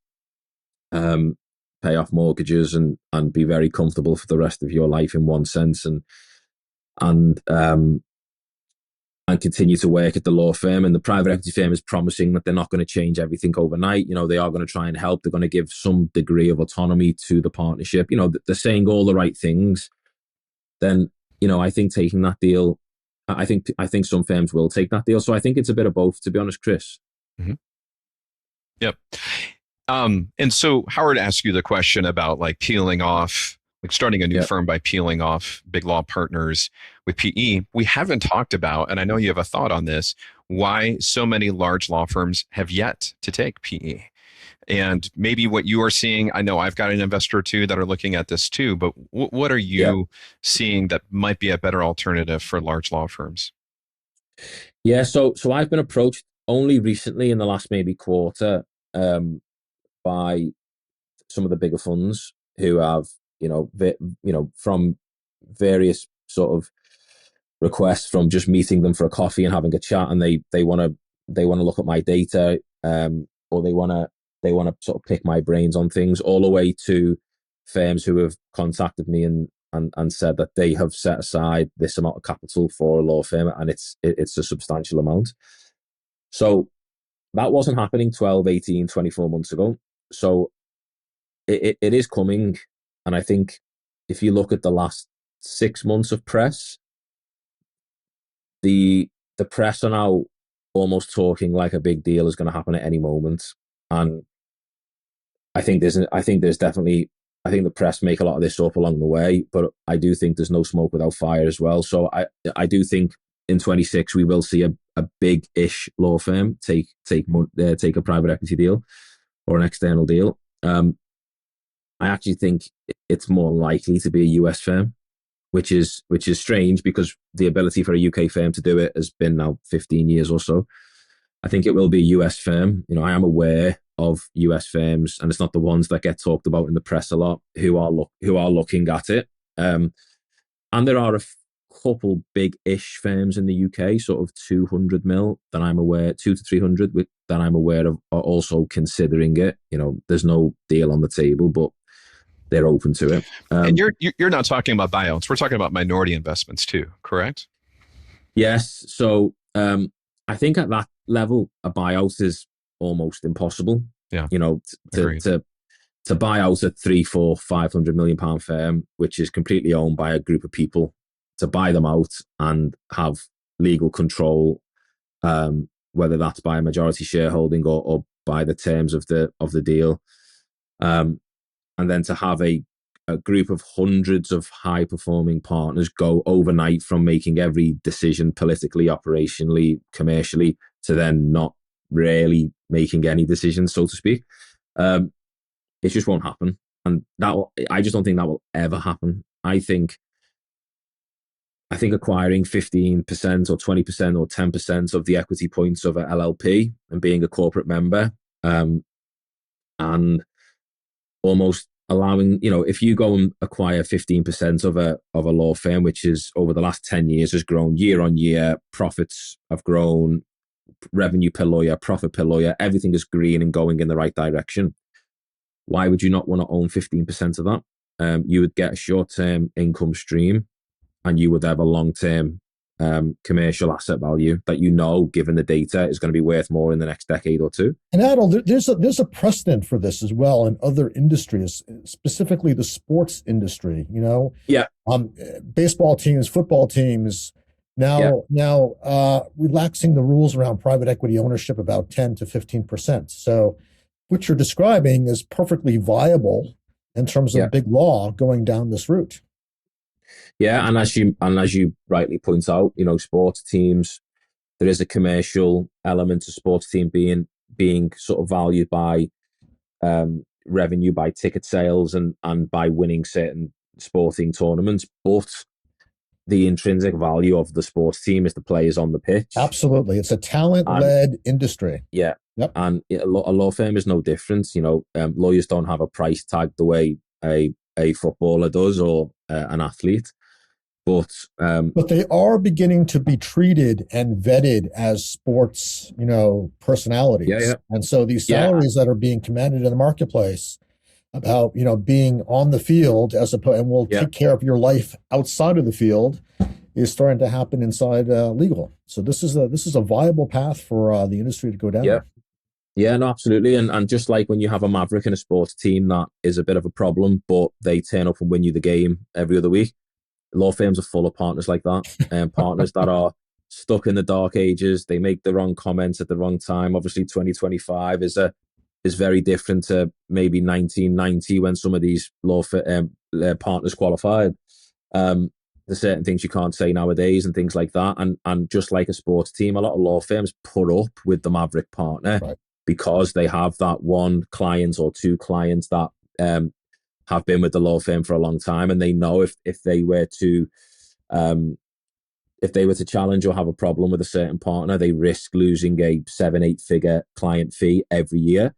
pay off mortgages and be very comfortable for the rest of your life in one sense, and continue to work at the law firm. And the private equity firm is promising that they're not going to change everything overnight. They are going to try and help. They're going to give some degree of autonomy to the partnership. They're saying all the right things. Then, I think taking that deal, I think some firms will take that deal. So I think it's a bit of both, to be honest, Chris. Mm-hmm. Yep. And so Howard asked you the question about like peeling off, like starting a new firm by peeling off big law partners with PE. We haven't talked about, and I know you have a thought on this, why so many large law firms have yet to take PE. And maybe what you are seeing, I know I've got an investor or two that are looking at this too, but what are you seeing that might be a better alternative for large law firms? Yeah, so I've been approached only recently in the last maybe quarter by some of the bigger funds who have, from various sort of requests, from just meeting them for a coffee and having a chat, and they want to look at my data, or they want to sort of pick my brains on things, all the way to firms who have contacted me and said that they have set aside this amount of capital for a law firm, and it's a substantial amount. So that wasn't happening 12, 18, 24 months ago. So it is coming. And I think if you look at the last 6 months of press, the press are now almost talking like a big deal is going to happen at any moment. And I think the press make a lot of this up along the way, but I do think there's no smoke without fire as well. So I do think in 26 we will see a big-ish law firm take a private equity deal or an external deal. I actually think it's more likely to be a US firm, which is strange because the ability for a UK firm to do it has been now 15 years or so. I think it will be a US firm. I am aware of US firms, and it's not the ones that get talked about in the press a lot who are looking at it. And there are a couple big-ish firms in the UK, sort of 200 mil that I'm aware, 2 to 300 that I'm aware of, are also considering it. There's no deal on the table, but they're open to it. And you're not talking about buyouts. We're talking about minority investments too, correct? Yes. So I think at that level, a buyout is almost impossible. Yeah. To buy out a 3, 4, 500 million pound firm, which is completely owned by a group of people, to buy them out and have legal control, whether that's by a majority shareholding or by the terms of the deal, and then to have a group of hundreds of high performing partners go overnight from making every decision politically, operationally, commercially, to then not really making any decisions, so to speak. It just won't happen. And I just don't think that will ever happen. I think acquiring 15% or 20% or 10% of the equity points of an LLP and being a corporate member, and almost allowing, if you go and acquire 15% of a law firm, which is over the last 10 years has grown year on year, profits have grown, revenue per lawyer, profit per lawyer, everything is green and going in the right direction. Why would you not want to own 15% of that? You would get a short-term income stream, and you would have a long-term commercial asset value that, given the data, is going to be worth more in the next decade or two. And Adil, there's a precedent for this as well in other industries, specifically the sports industry. Yeah. Baseball teams, football teams, now relaxing the rules around private equity ownership about 10 to 15%. So what you're describing is perfectly viable in terms of big law going down this route. Yeah, and as you rightly point out, sports teams, there is a commercial element to sports team being sort of valued by revenue, by ticket sales, and by winning certain sporting tournaments. But the intrinsic value of the sports team is the players on the pitch. Absolutely, it's a talent-led industry. Yeah. Yep. And a law firm is no different. Lawyers don't have a price tag the way a footballer does, or an athlete. But they are beginning to be treated and vetted as sports, personalities. Yeah. And so these salaries that are being commanded in the marketplace about, being on the field as opposed, and will take care of your life outside of the field, is starting to happen inside legal. So this is a viable path for the industry to go down. Yeah. Yeah, no, absolutely. And just like when you have a maverick in a sports team that is a bit of a problem, but they turn up and win you the game every other week, law firms are full of partners like that, and partners that are stuck in the dark ages. They make the wrong comments at the wrong time. Obviously, 2025 is very different to maybe 1990 when some of these partners qualified. There's certain things you can't say nowadays and things like that. And just like a sports team, a lot of law firms put up with the maverick partner because they have that one client or two clients that have been with the law firm for a long time, and they know if they were to challenge or have a problem with a certain partner, they risk losing a 7-8 figure client fee every year.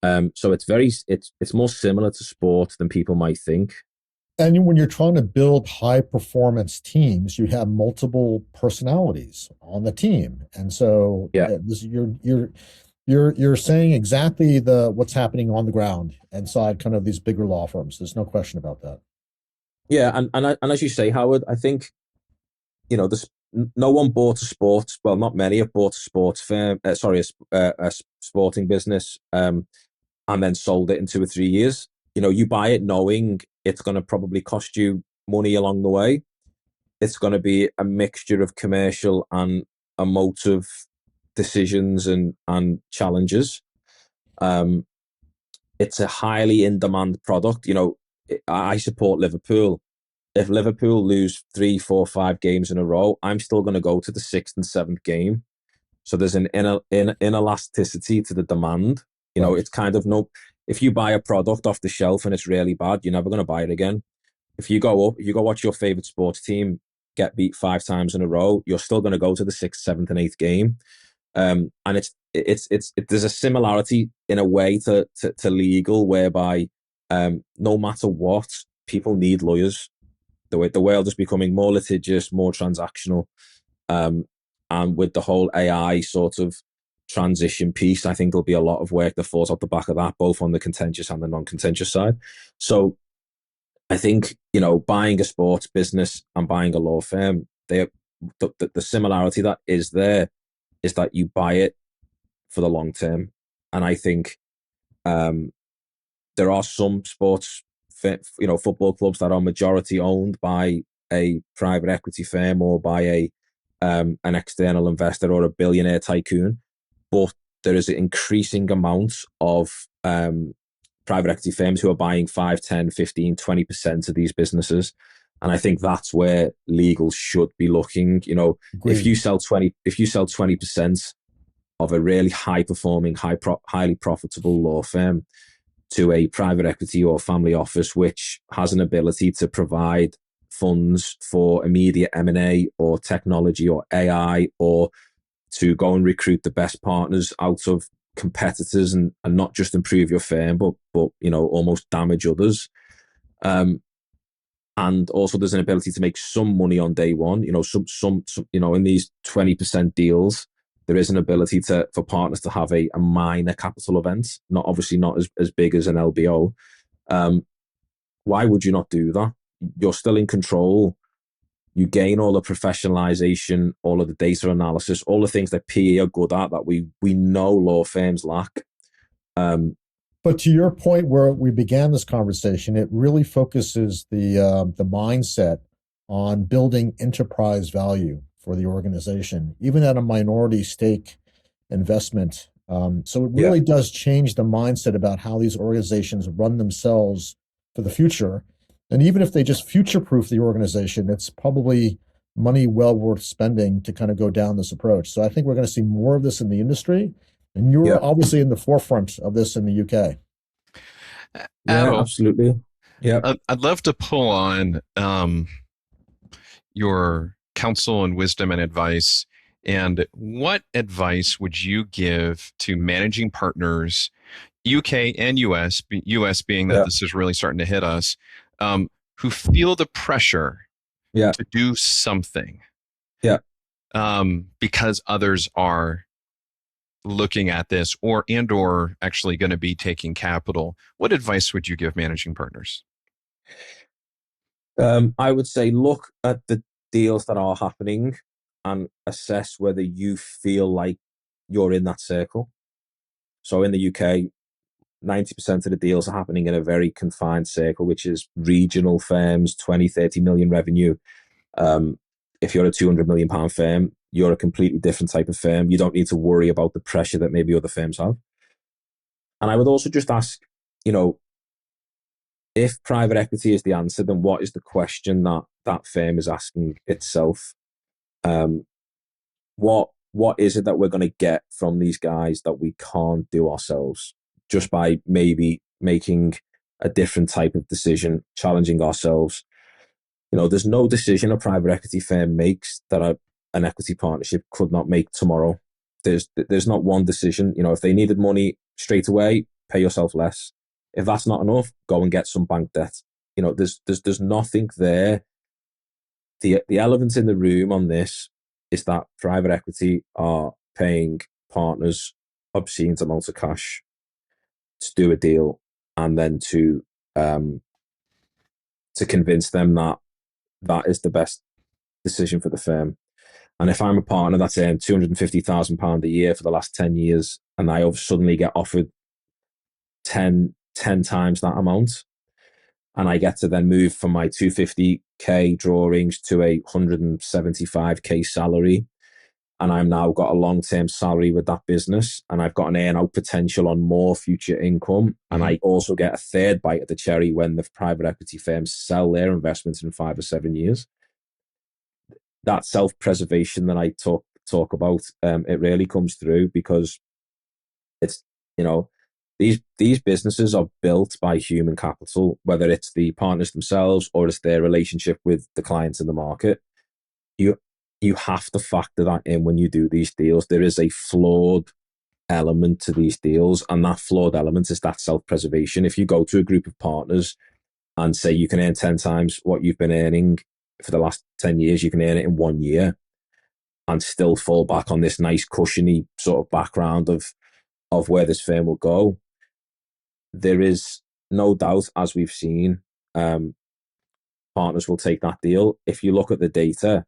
So it's more similar to sport than people might think. And when you're trying to build high performance teams, you have multiple personalities on the team, and so you're saying exactly what's happening on the ground inside kind of these bigger law firms. There's no question about that. Yeah, and as you say, Howard, I think no one bought a sports. Well, not many have bought a sports firm. A sporting business, and then sold it in 2 or 3 years. You buy it knowing it's going to probably cost you money along the way. It's going to be a mixture of commercial and emotive decisions and challenges. It's a highly in-demand product. I support Liverpool. If Liverpool lose 3, 4, 5 games in a row, I'm still going to go to the 6th and 7th game. So there's an inelasticity to the demand. It's kind of if you buy a product off the shelf and it's really bad, you're never going to buy it again. If you go up, you go watch your favorite sports team get beat 5 times in a row, you're still going to go to the sixth, seventh, and eighth game. And there's a similarity in a way to legal, whereby no matter what, people need lawyers. The world is becoming more litigious, more transactional, and with the whole AI sort of transition piece, I think there'll be a lot of work that falls off the back of that, both on the contentious and the non-contentious side. So I think, buying a sports business and buying a law firm, the similarity that is there is that you buy it for the long term. And I think there are some sports, football clubs that are majority owned by a private equity firm or by an external investor or a billionaire tycoon, but there is an increasing amount of private equity firms who are buying 5, 10, 15, 20% of these businesses. And I think that's where legal should be looking. If you sell 20% of a really high performing, highly profitable law firm to a private equity or family office, which has an ability to provide funds for immediate M&A or technology or AI, or to go and recruit the best partners out of competitors and not just improve your firm, but almost damage others. And also there's an ability to make some money on day one. Some in these 20% deals, there is an ability for partners to have a minor capital event, obviously not as big as an LBO. Why would you not do that? You're still in control. You gain all the professionalization, all of the data analysis, all the things that PE are good at that we know law firms lack. But to your point where we began this conversation, it really focuses the mindset on building enterprise value for the organization, even at a minority stake investment. So it really does change the mindset about how these organizations run themselves for the future. And even if they just future-proof the organization, it's probably money well worth spending to kind of go down this approach. So I think we're going to see more of this in the industry. And you're obviously in the forefront of this in the UK. Yeah, absolutely. Yeah. I'd love to pull on your counsel and wisdom and advice. And what advice would you give to managing partners, UK and US, US being that this is really starting to hit us, who feel the pressure to do something because others are looking at this or actually going to be taking capital? What advice would you give managing partners? I would say look at the deals that are happening and assess whether you feel like you're in that circle. So in the UK, 90% of the deals are happening in a very confined circle, which is regional firms, 20, 30 million revenue. If you're a 200 million pound firm, you're a completely different type of firm. You don't need to worry about the pressure that maybe other firms have. And I would also just ask, if private equity is the answer, then what is the question that firm is asking itself? What is it that we're going to get from these guys that we can't do ourselves, just by maybe making a different type of decision, challenging ourselves? There's no decision a private equity firm makes that an equity partnership could not make tomorrow. There's not one decision. If they needed money straight away, pay yourself less. If that's not enough, go and get some bank debt. There's nothing there. The elephant in the room on this is that private equity are paying partners obscene amounts of cash to do a deal, and then to convince them that is the best decision for the firm. And if I'm a partner that's earned £250,000 a year for the last 10 years, and I suddenly get offered 10 times that amount, and I get to then move from my 250k drawings to a 175k salary, and I've now got a long-term salary with that business, and I've got an earn-out potential on more future income, and I also get a third bite at the cherry when the private equity firms sell their investments in 5 or 7 years. That self-preservation that I talk about, it really comes through, because it's, these businesses are built by human capital, whether it's the partners themselves or it's their relationship with the clients in the market. You have to factor that in when you do these deals. There is a flawed element to these deals, and that flawed element is that self-preservation. If you go to a group of partners and say you can earn 10 times what you've been earning for the last 10 years, you can earn it in 1 year and still fall back on this nice cushiony sort of background of where this firm will go. There is no doubt, as we've seen, partners will take that deal. If you look at the data,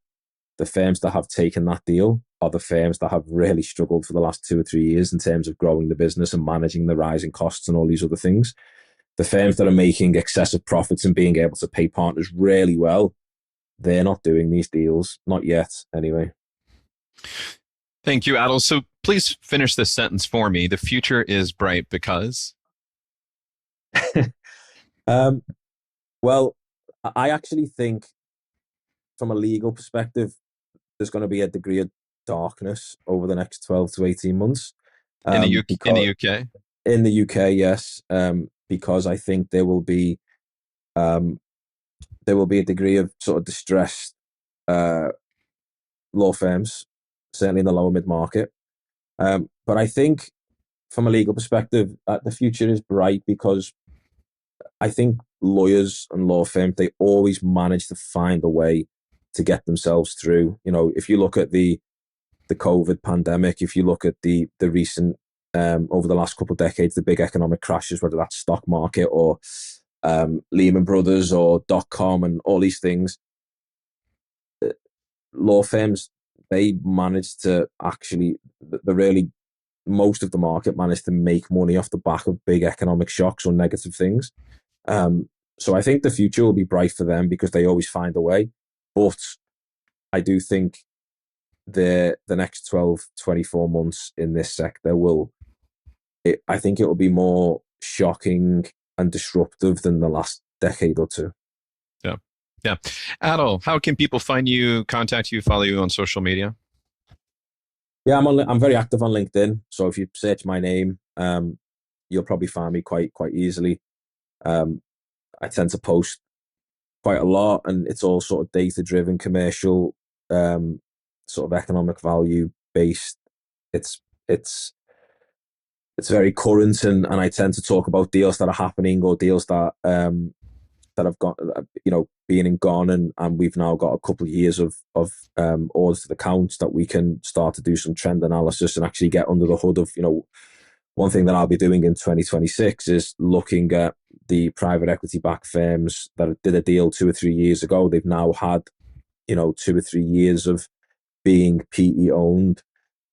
the firms that have taken that deal are the firms that have really struggled for the last 2 or 3 years in terms of growing the business and managing the rising costs and all these other things. The firms that are making excessive profits and being able to pay partners really well, they're not doing these deals. Not yet, anyway. Thank you, Adil. So please finish this sentence for me. The future is bright because... Well, I actually think from a legal perspective, there's going to be a degree of darkness over the next 12 to 18 months. In the UK? In the UK, yes. Because I think there will be a degree of sort of distressed law firms, certainly in the lower mid-market. But I think from a legal perspective, the future is bright because I think lawyers and law firms, they always manage to find a way to get themselves through. You know, if you look at the COVID pandemic, if you look at the recent, over the last couple of decades, the big economic crashes, whether that's stock market or Lehman Brothers or .com and all these things, law firms, they managed to actually, most of the market managed to make money off the back of big economic shocks or negative things. So I think the future will be bright for them because they always find a way. But I do think the next 12, 24 months in this sector I think it will be more shocking and disruptive than the last decade or two. Yeah. Adil, how can people find you, contact you, follow you on social media? Yeah, I'm very active on LinkedIn. So if you search my name, you'll probably find me quite easily. I tend to post quite a lot, and it's all sort of data-driven, commercial, sort of economic value based. It's very current, and I tend to talk about deals that are happening or deals that have got been and gone, and we've now got a couple of years of orders to the count that we can start to do some trend analysis and actually get under the hood of, one thing that I'll be doing in 2026 is looking at the private equity backed firms that did a deal 2 or 3 years ago. They've now had, 2 or 3 years of being PE owned.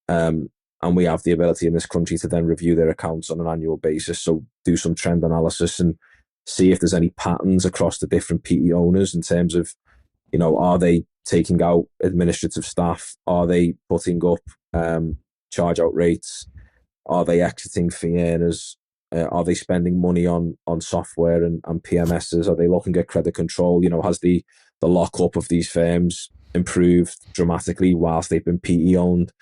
And we have the ability in this country to then review their accounts on an annual basis. So do some trend analysis and see if there's any patterns across the different PE owners in terms of, are they taking out administrative staff? Are they putting up charge out rates? Are they exiting fee earners? Are they spending money on software and PMSs? Are they looking at credit control? Has the lockup of these firms improved dramatically whilst they've been PE owned?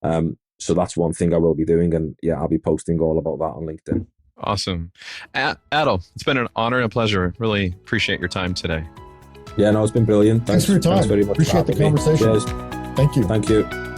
So that's one thing I will be doing. And yeah, I'll be posting all about that on LinkedIn. Awesome. Adil, it's been an honor and a pleasure. Really appreciate your time today. Yeah, no, it's been brilliant. Thanks for your time. Thanks very much. Appreciate the conversation. Cheers. Thank you. Thank you.